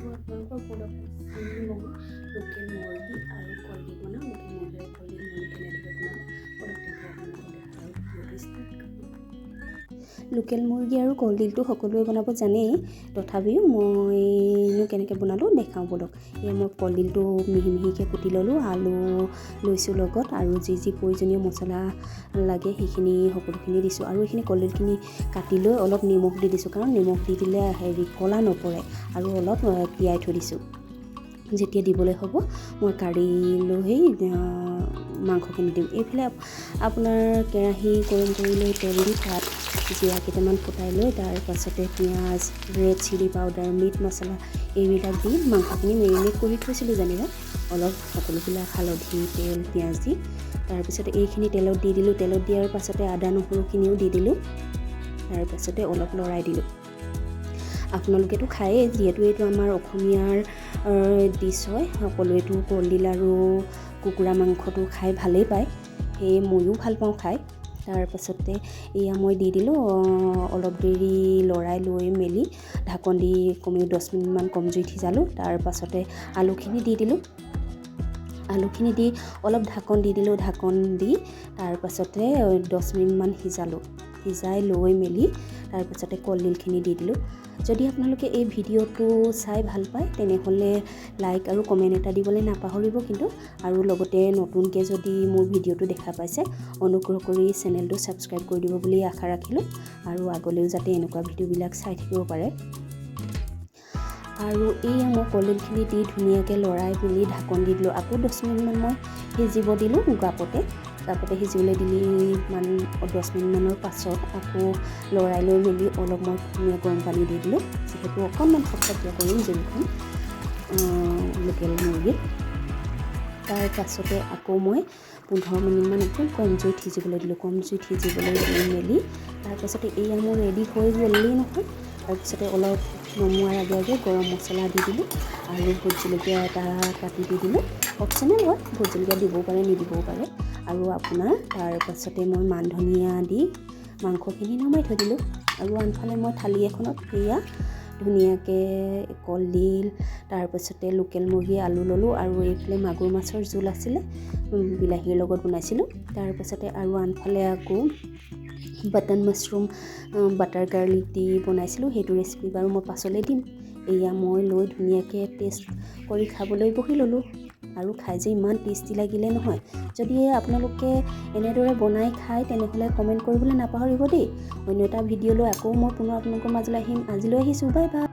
আপোনালোকৰ পদক লোকেল মুৰ্গী আৰু কলডিল বনাওঁ। লোকেল মুৰ্গী আৰু কলডিল মই কেনেদৰে বনাওঁ পদকটো আপোনালোকক দেখা আৰু ভিডিঅ'টো ষ্টাৰ্ট কৰোঁ। লোকেল মুৰ্গী আৰু কলডিলটো সকলোৱে বনাব জানেই, তথাপিও মইনো কেনেকৈ বনালোঁ দেখাওঁ বলক। এয়া মই কলডিলটো মিহি মিহিকৈ কুটি ল'লোঁ, আলু লৈছোঁ লগত, আৰু যি যি প্ৰয়োজনীয় মছলা লাগে সেইখিনি সকলোখিনি দিছোঁ। আৰু এইখিনি কলডিলখিনি কাটি লৈ অলপ নিমখ দি দিছোঁ, কাৰণ নিমখ দি দিলে ক'লা নপৰে, আৰু অলপ তিয়াই থৈ দিছোঁ। যেতিয়া দিবলৈ হ'ব মই কাঢ়ি লৈ মাংসখিনি দিম। এইফালে আপোনাৰ কেৰাহী গৰম কৰি লৈ তেল দি তাত জিৰা কেইটামান ফুটাই লৈ তাৰ পাছতে পিঁয়াজ, ৰেড চিলি পাউডাৰ, মিট মছলা এইবিলাক দি মাংসখিনি মেৰিনেট কৰি থৈছিলোঁ যেনিবা, অলপ সকলোবিলাক হালধি, তেল, পিঁয়াজ দি তাৰপিছতে এইখিনি তেলত দি দিলোঁ। তেলত দিয়াৰ পাছতে আদা নহৰুখিনিও দি দিলোঁ, তাৰপাছতে অলপ লৰাই দিলোঁ। আপোনালোকেতো খায়েই, যিহেতু এইটো আমাৰ অসমীয়াৰ ডিছ হয়, সকলোৱেতো কলডিল আৰু কুকুৰা মাংসটো খাই ভালেই পায়, সেয়ে ময়ো ভাল পাওঁ খাই। তাৰপাছতে এয়া মই দি দিলোঁ, অলপ দেৰি লৰাই লৈ মেলি ঢাকন দি কমেও 10 মিনিটমান কম জুইত সিজালোঁ। তাৰপাছতে আলুখিনি দি দিলোঁ, আলুখিনি দি অলপ ঢাকন দি দিলোঁ, ঢাকন দি তাৰপাছতে 10 মিনিটমান সিজালোঁ। সিজাই লৈ মেলি তাৰপাছতে কলডিলখিনি দি দিলোঁ। যদি আপোনালোকে এই ভিডিঅ'টো চাই ভাল পায় তেনেহ'লে লাইক আৰু কমেণ্ট এটা দিবলৈ নাপাহৰিব কিন্তু, আৰু লগতে নতুনকৈ যদি মোৰ ভিডিঅ'টো দেখা পাইছে অনুগ্ৰহ কৰি চেনেলটো ছাবস্ক্ৰাইব কৰি দিব বুলি আশা ৰাখিলোঁ, আৰু আগলৈও যাতে এনেকুৱা ভিডিঅ'বিলাক চাই থাকিব পাৰে। আৰু এই মই কলডিলখিনি দি ধুনীয়াকৈ লৰাই মেলি ঢাকন দি দিলোঁ। আকৌ 10 মিনিটমান মই সিজিব দিলোঁ, কাপতে সিজিবলৈ দিলি 10 মিনিটমানৰ পাছত আকৌ লৰাই লৈ মেলি অলপ মই ধুনীয়া গৰম পানী দি দিলোঁ, যিহেতু অকণমান থপথপীয়া কৰিম জোলখন লোকেল মুৰ্গীত। তাৰ পাছতে আকৌ মই 15 মিনিটমান একদম কম জুইত সিজিবলৈ দিলোঁ। কম জুইত সিজিবলৈ দি মেলি তাৰপাছতে এয়া মোৰ ৰেডি হৈ গ'লেই নহয়। তাৰপিছতে অলপ নমোৱাৰ আগে আগে গৰম মছলা দি দিলোঁ, আৰু ভোট জলকীয়া এটা কাটি দি দিলোঁ। অপশ্যনেল হয়, ভোট জলকীয়া দিবও পাৰে নিদিবও পাৰে। আৰু আপোনাৰ তাৰপাছতে মই মান ধনিয়া দি মাংসখিনি নমাই থৈ দিলোঁ। আৰু আনফালে মই থালি এখনত এয়া ধুনীয়াকৈ কলডিল, তাৰপাছতে লোকেল মুৰ্গী, আলু ল'লোঁ, আৰু এইফালে মাগুৰ মাছৰ জোল আছিলে, বিলাহীৰ লগত বনাইছিলোঁ। তাৰপাছতে আৰু আনফালে আকৌ বাটন মাছৰুম বাটাৰ গাৰ্লিক দি বনাইছিলোঁ, সেইটো ৰেচিপি বাৰু মই পাছলৈ দিম। এয়া মই লৈ ধুনীয়াকৈ টেষ্ট কৰি খাবলৈ বহি ল'লোঁ, আৰু খাই যে ইমান টেষ্টি লাগিলে নহয়। যদি আপোনালোকে এনেদৰে বনাই খায় তেনেহ'লে কমেণ্ট কৰিবলৈ নাপাহৰিব দেই। অন্য এটা ভিডিঅ' লৈ আকৌ মই পুনৰ আপোনালোকৰ মাজলৈ আহিম। আজিলৈ আহিছোঁ, বাই বাই।